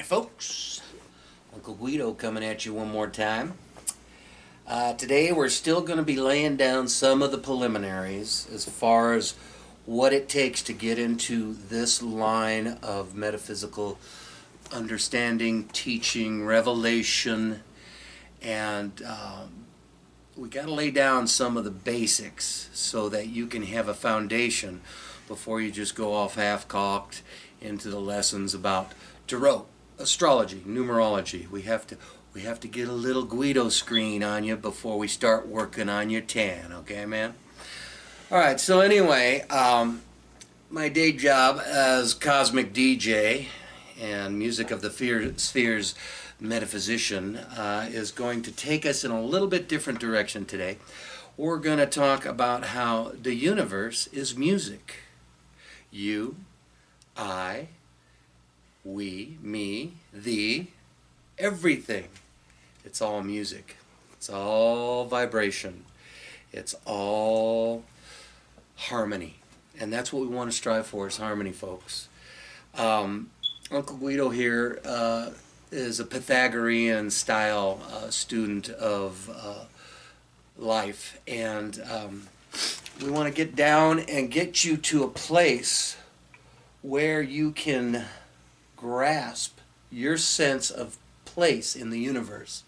folks, Uncle Guido coming at you one more time. Today we're still going to be laying down some of the preliminaries as far as what it takes to get into this line of metaphysical understanding, teaching, revelation, and we got to lay down some of the basics so that you can have a foundation before you just go off half-cocked into the lessons about tarot, astrology, numerology. We have to get a little Guido screen on you before we start working on your tan, okay, man? All right, so anyway, my day job as cosmic DJ and Music of the Spheres metaphysician is going to take us in a little bit different direction today. We're going to talk about how the universe is music. You, I, we, me, thee, everything. It's all music. It's all vibration. It's all harmony. And that's what we want to strive for, is harmony, folks. Uncle Guido here is a Pythagorean style student of life, and we want to get down and get you to a place where you can grasp your sense of place in the universe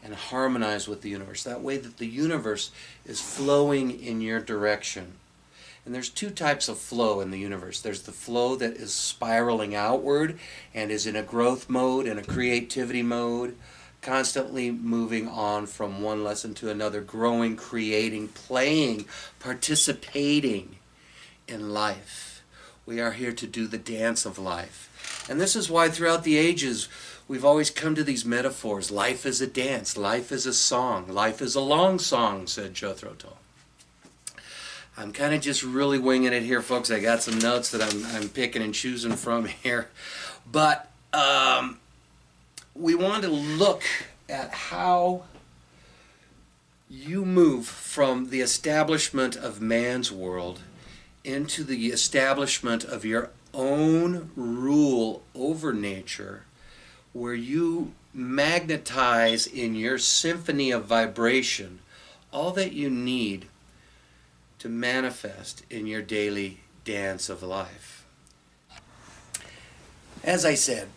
and harmonize with the universe. That way that the universe is flowing in your direction. And there's two types of flow in the universe. There's the flow that is spiraling outward and is in a growth mode and a creativity mode, constantly moving on from one lesson to another, growing, creating, playing, participating in life. We are here to do the dance of life. And this is why throughout the ages we've always come to these metaphors. Life is a dance, life is a song, life is a long song, said Jethro Tull. I'm kind of just really winging it here, folks. I got some notes that I'm picking and choosing from here. But we want to look at how you move from the establishment of man's world into the establishment of your own rule over nature, where you magnetize in your symphony of vibration all that you need to manifest in your daily dance of life. As I said,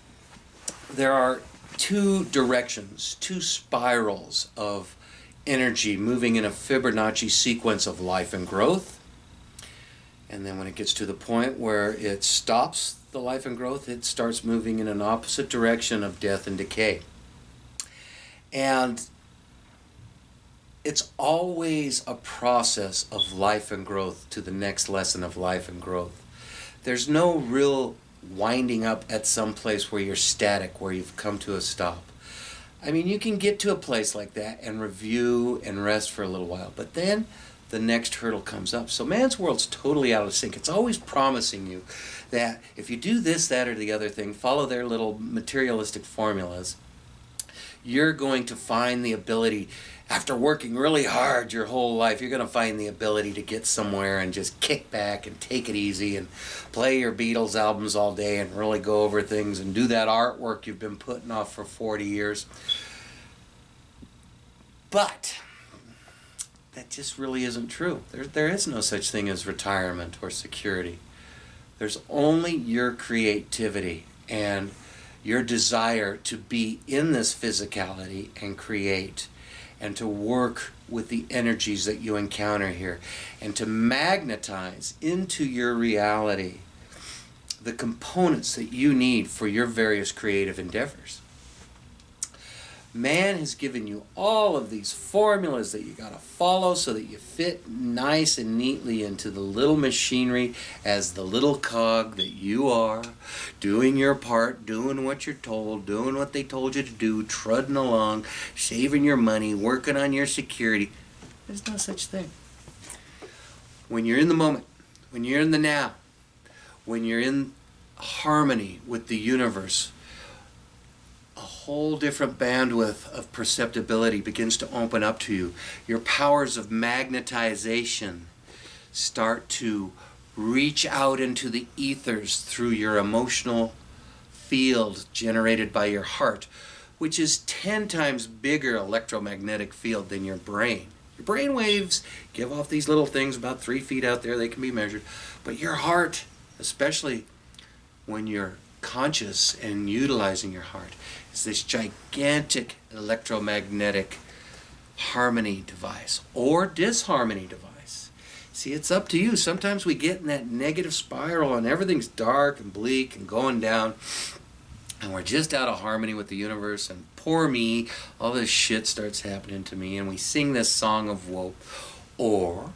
there are two directions, two spirals of energy moving in a Fibonacci sequence of life and growth. And then when it gets to the point where it stops the life and growth, it starts moving in an opposite direction of death and decay. And it's always a process of life and growth to the next lesson of life and growth. There's no real winding up at some place where you're static, where you've come to a stop. I mean, you can get to a place like that and review and rest for a little while, but then the next hurdle comes up. So man's world's totally out of sync. It's always promising you that if you do this, that, or the other thing, follow their little materialistic formulas, you're going to find the ability, after working really hard your whole life, you're going to find the ability to get somewhere and just kick back and take it easy and play your Beatles albums all day and really go over things and do that artwork you've been putting off for 40 years. But that just really isn't true. There is no such thing as retirement or security. There's only your creativity and your desire to be in this physicality and create, and to work with the energies that you encounter here, and to magnetize into your reality the components that you need for your various creative endeavors. Man has given you all of these formulas that you got to follow so that you fit nice and neatly into the little machinery as the little cog that you are, doing your part, doing what you're told, doing what they told you to do, trudging along, saving your money, working on your security. There's no such thing. When you're in the moment, when you're in the now, when you're in harmony with the universe, a whole different bandwidth of perceptibility begins to open up to you. Your powers of magnetization start to reach out into the ethers through your emotional, field generated by your heart, which is 10 times bigger electromagnetic field than your brain. Your brain waves give off these little things about 3 feet out there. They can be measured. But your heart, especially when you're conscious and utilizing your heart, is this gigantic electromagnetic harmony device or disharmony device. See, it's up to you. Sometimes we get in that negative spiral and everything's dark and bleak and going down, and we're just out of harmony with the universe, and poor me, all this shit starts happening to me, and we sing this song of woe, or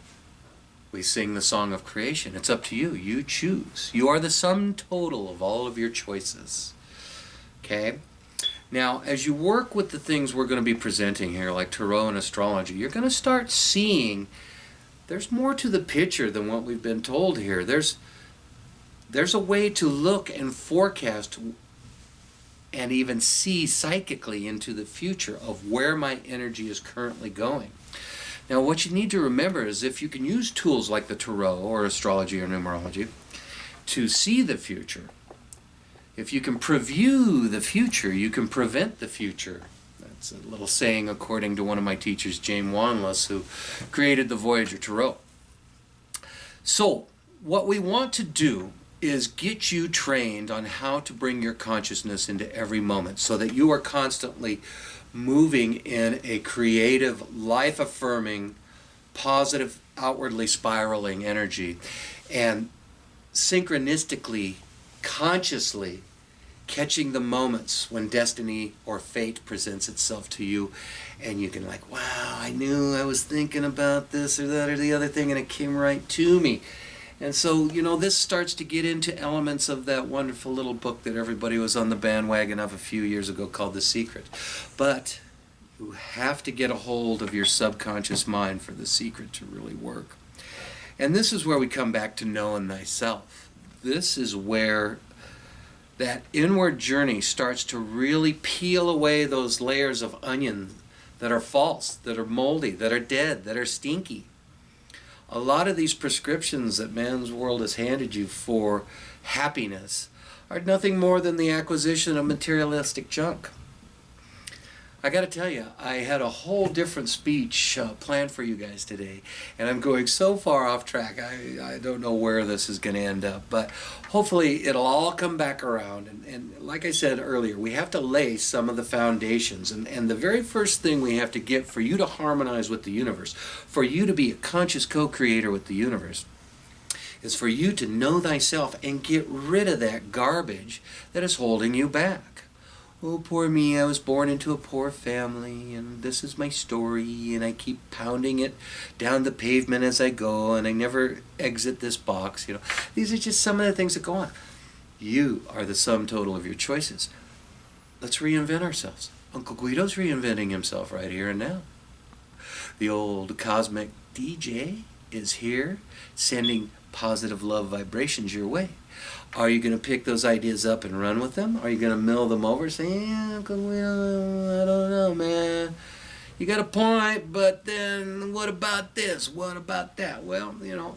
we sing the song of creation. It's up to you. You choose. You are the sum total of all of your choices. Okay? Now, as you work with the things we're going to be presenting here, like tarot and astrology, you're going to start seeing there's more to the picture than what we've been told here. There's a way to look and forecast and even see psychically into the future of where my energy is currently going. Now, what you need to remember is if you can use tools like the tarot or astrology or numerology to see the future, if you can preview the future, you can prevent the future. That's a little saying according to one of my teachers, James Wanless, who created the Voyager Tarot. So, what we want to do is get you trained on how to bring your consciousness into every moment so that you are constantly moving in a creative, life-affirming, positive, outwardly spiraling energy, and synchronistically, consciously catching the moments when destiny or fate presents itself to you, and you can like, wow, I knew I was thinking about this or that or the other thing, and it came right to me. And so, you know, this starts to get into elements of that wonderful little book that everybody was on the bandwagon of a few years ago called The Secret. But you have to get a hold of your subconscious mind for The Secret to really work. And this is where we come back to knowing thyself. This is where that inward journey starts to really peel away those layers of onion that are false, that are moldy, that are dead, that are stinky. A lot of these prescriptions that man's world has handed you for happiness are nothing more than the acquisition of materialistic junk. I got to tell you, I had a whole different speech planned for you guys today, and I'm going so far off track. I don't know where this is going to end up, but hopefully it'll all come back around. And like I said earlier, we have to lay some of the foundations, and the very first thing we have to get for you to harmonize with the universe, for you to be a conscious co-creator with the universe, is for you to know thyself and get rid of that garbage that is holding you back. Oh, poor me, I was born into a poor family, and this is my story, and I keep pounding it down the pavement as I go, and I never exit this box. You know, these are just some of the things that go on. You are the sum total of your choices. Let's reinvent ourselves. Uncle Guido's reinventing himself right here and now. The old cosmic DJ is here, sending positive love vibrations your way. Are you going to pick those ideas up and run with them? Are you going to mill them over, say, yeah, Uncle Guido, I don't know, man. You got a point, but then what about this? What about that? Well, you know,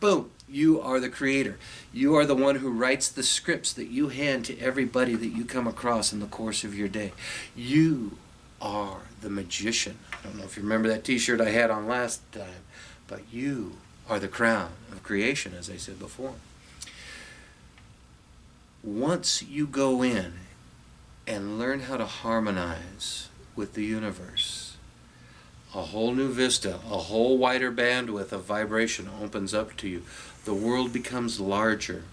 boom. You are the creator. You are the one who writes the scripts that you hand to everybody that you come across in the course of your day. You are the magician. I don't know if you remember that t-shirt I had on last time, but you are the crown of creation, as I said before. Once you go in and learn how to harmonize with the universe, a whole new vista, a whole wider bandwidth of vibration opens up to you. The world becomes larger.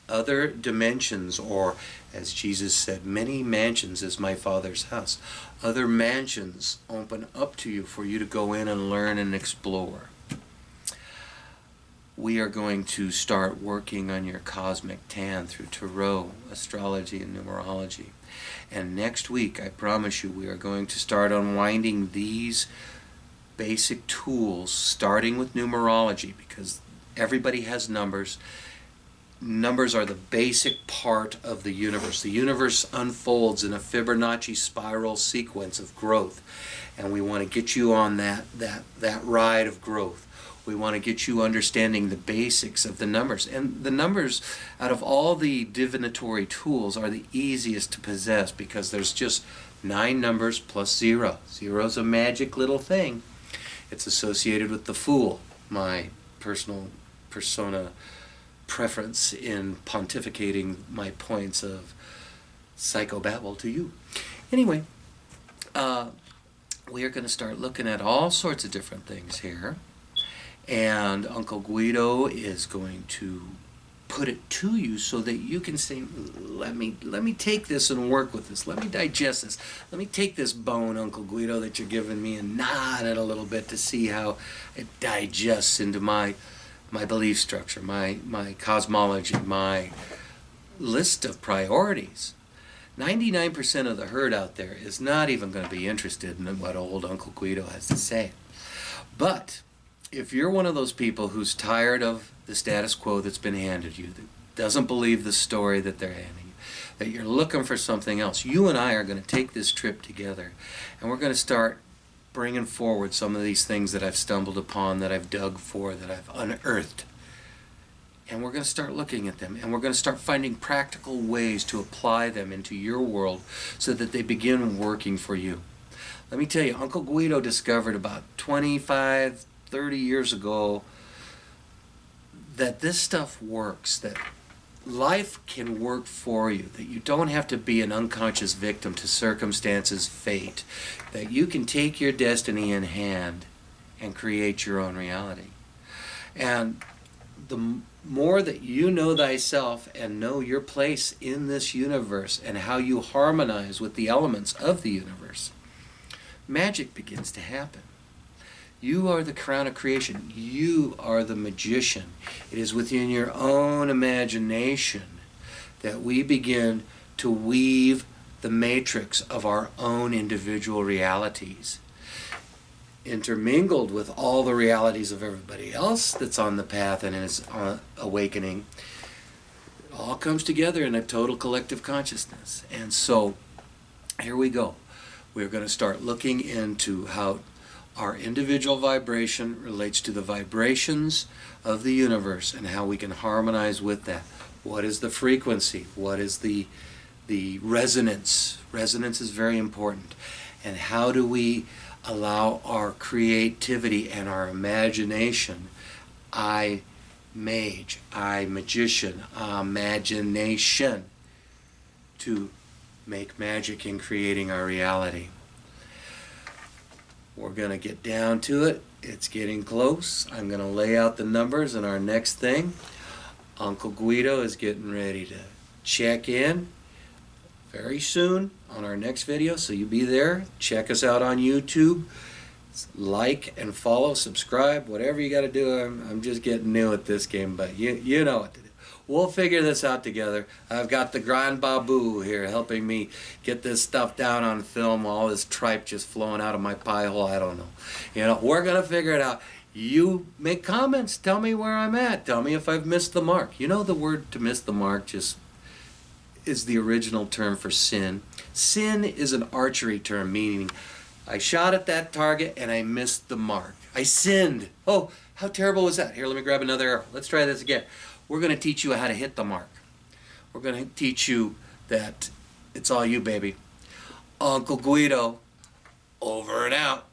Other dimensions, or as Jesus said, many mansions is my Father's house. Other mansions open up to you for you to go in and learn and explore. We are going to start working on your cosmic tan through tarot, astrology, and numerology. And next week, I promise you, we are going to start unwinding these basic tools, starting with numerology, because everybody has numbers. Numbers are the basic part of the universe. The universe unfolds in a Fibonacci spiral sequence of growth, and we want to get you on that ride of growth. We want to get you understanding the basics of the numbers. And the numbers, out of all the divinatory tools, are the easiest to possess because there's just 9 numbers plus 0. 0's a magic little thing. It's associated with the Fool, my personal persona preference in pontificating my points of psychobabble to you. Anyway, we are going to start looking at all sorts of different things here. And Uncle Guido is going to put it to you so that you can say, let me take this and work with this. Let me digest this. Let me take this bone, Uncle Guido, that you're giving me and nod it a little bit to see how it digests into my belief structure, my cosmology, my list of priorities. 99% of the herd out there is not even going to be interested in what old Uncle Guido has to say. But if you're one of those people who's tired of the status quo that's been handed you, that doesn't believe the story that they're handing you, that you're looking for something else, you and I are going to take this trip together, and we're going to start bringing forward some of these things that I've stumbled upon, that I've dug for, that I've unearthed. And we're going to start looking at them, and we're going to start finding practical ways to apply them into your world so that they begin working for you. Let me tell you, Uncle Guido discovered about 25, 30 years ago that this stuff works, that life can work for you, that you don't have to be an unconscious victim to circumstances, fate, that you can take your destiny in hand and create your own reality. And the more that you know thyself and know your place in this universe and how you harmonize with the elements of the universe, magic begins to happen. You are the crown of creation. You are the magician. It is within your own imagination that we begin to weave the matrix of our own individual realities, intermingled with all the realities of everybody else that's on the path and is awakening. It all comes together in a total collective consciousness. And so here we go. We're going to start looking into how our individual vibration relates to the vibrations of the universe and how we can harmonize with that. What is the frequency? What is the resonance? Resonance is very important. And how do we allow our creativity and our imagination, I magician, imagination, to make magic in creating our reality. We're going to get down to it. It's getting close. I'm going to lay out the numbers in our next thing. Uncle Guido is getting ready to check in very soon on our next video, so you be there. Check us out on YouTube. Like and follow, subscribe, whatever you got to do. I'm just getting new at this game, but you know what to do. We'll figure this out together. I've got the Grand Babu here helping me get this stuff down on film. All this tripe just flowing out of my pie hole. I don't know. You know, we're going to figure it out. You make comments. Tell me where I'm at. Tell me if I've missed the mark. You know, the word to miss the mark just is the original term for sin. Sin is an archery term, meaning I shot at that target and I missed the mark. I sinned. Oh, how terrible was that? Here, let me grab another arrow. Let's try this again. We're going to teach you how to hit the mark. We're going to teach you that it's all you, baby. Uncle Guido, over and out.